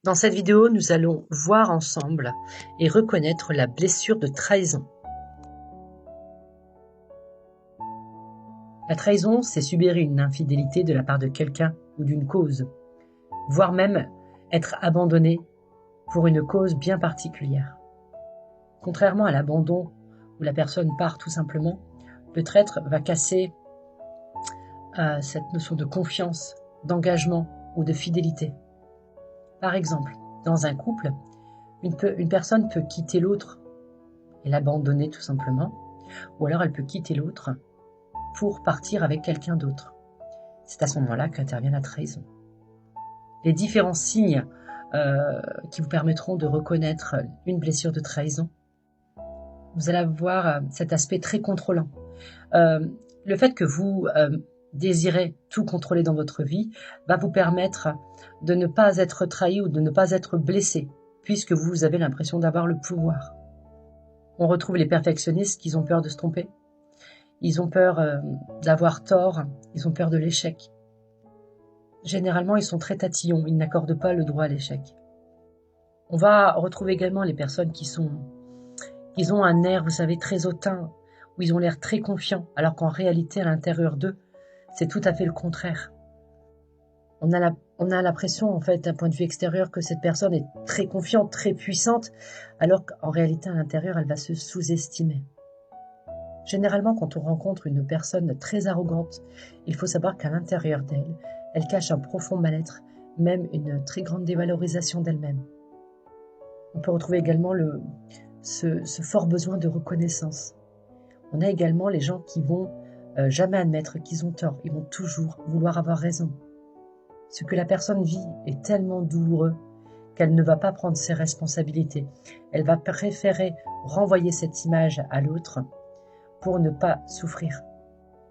Dans cette vidéo, nous allons voir ensemble et reconnaître la blessure de trahison. La trahison, c'est subir une infidélité de la part de quelqu'un ou d'une cause, voire même être abandonné pour une cause bien particulière. Contrairement à l'abandon où la personne part tout simplement, le traître va casser cette notion de confiance, d'engagement ou de fidélité. Par exemple, dans un couple, une personne peut quitter l'autre et l'abandonner tout simplement, ou alors elle peut quitter l'autre pour partir avec quelqu'un d'autre. C'est à ce moment-là qu'intervient la trahison. Les différents signes qui vous permettront de reconnaître une blessure de trahison, vous allez avoir cet aspect très contrôlant. Le fait que vous désirez tout contrôler dans votre vie va vous permettre de ne pas être trahi ou de ne pas être blessé, puisque vous avez l'impression d'avoir le pouvoir. On retrouve les perfectionnistes qui ont peur de se tromper. Ils ont peur d'avoir tort, ils ont peur de l'échec. Généralement, ils sont très tatillons, ils n'accordent pas le droit à l'échec. On va retrouver également les personnes qui ont un air, vous savez, très hautain, où ils ont l'air très confiants, alors qu'en réalité, à l'intérieur d'eux, c'est tout à fait le contraire. On a l'impression, en fait, d'un point de vue extérieur, que cette personne est très confiante, très puissante, alors qu'en réalité, à l'intérieur, elle va se sous-estimer. Généralement, quand on rencontre une personne très arrogante, il faut savoir qu'à l'intérieur d'elle, elle cache un profond mal-être, même une très grande dévalorisation d'elle-même. On peut retrouver également ce fort besoin de reconnaissance. On a également les gens qui vont jamais admettre qu'ils ont tort, ils vont toujours vouloir avoir raison. Ce que la personne vit est tellement douloureux qu'elle ne va pas prendre ses responsabilités. Elle va préférer renvoyer cette image à l'autre pour ne pas souffrir.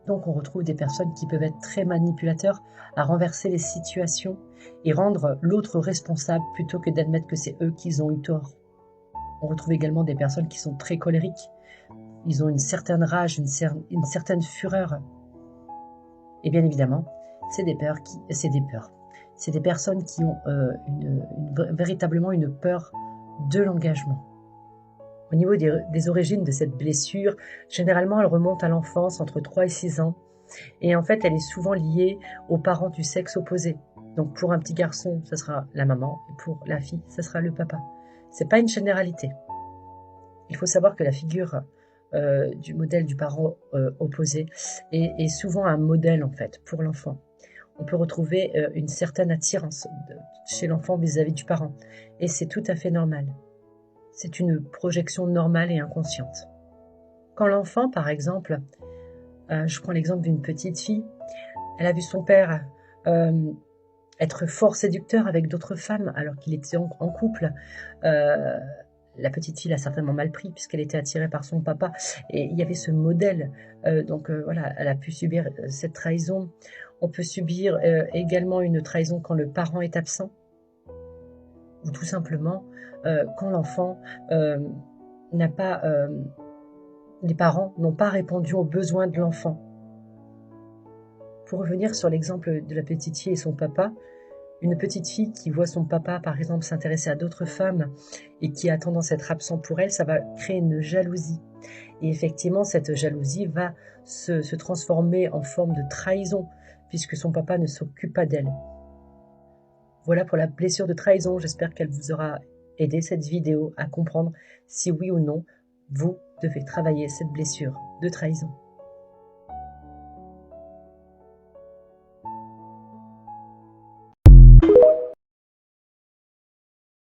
Donc on retrouve des personnes qui peuvent être très manipulateurs à renverser les situations et rendre l'autre responsable plutôt que d'admettre que c'est eux qui ont eu tort. On retrouve également des personnes qui sont très colériques. Ils ont une certaine rage, une certaine fureur. Et bien évidemment, c'est des personnes qui ont véritablement une peur de l'engagement. Au niveau des origines de cette blessure, généralement elle remonte à l'enfance entre 3 et 6 ans. Et en fait, elle est souvent liée aux parents du sexe opposé. Donc pour un petit garçon, ce sera la maman, et pour la fille, ce sera le papa. C'est pas une généralité. Il faut savoir que la figure du modèle du parent opposé est souvent un modèle en fait pour l'enfant. On peut retrouver une certaine attirance chez l'enfant vis-à-vis du parent. Et c'est tout à fait normal. C'est une projection normale et inconsciente. Quand l'enfant, par exemple, je prends l'exemple d'une petite fille, elle a vu son père être fort séducteur avec d'autres femmes alors qu'il était en couple. La petite fille l'a certainement mal pris puisqu'elle était attirée par son papa et il y avait ce modèle. Voilà, elle a pu subir cette trahison. On peut subir également une trahison quand le parent est absent ou tout simplement quand l'enfant n'a pas, les parents n'ont pas répondu aux besoins de l'enfant. Pour revenir sur l'exemple de la petite fille et son papa, une petite fille qui voit son papa, par exemple, s'intéresser à d'autres femmes et qui a tendance à être absent pour elle, ça va créer une jalousie. Et effectivement, cette jalousie va se transformer en forme de trahison, puisque son papa ne s'occupe pas d'elle. Voilà pour la blessure de trahison. J'espère qu'elle vous aura aidé, cette vidéo, à comprendre si oui ou non, vous devez travailler cette blessure de trahison.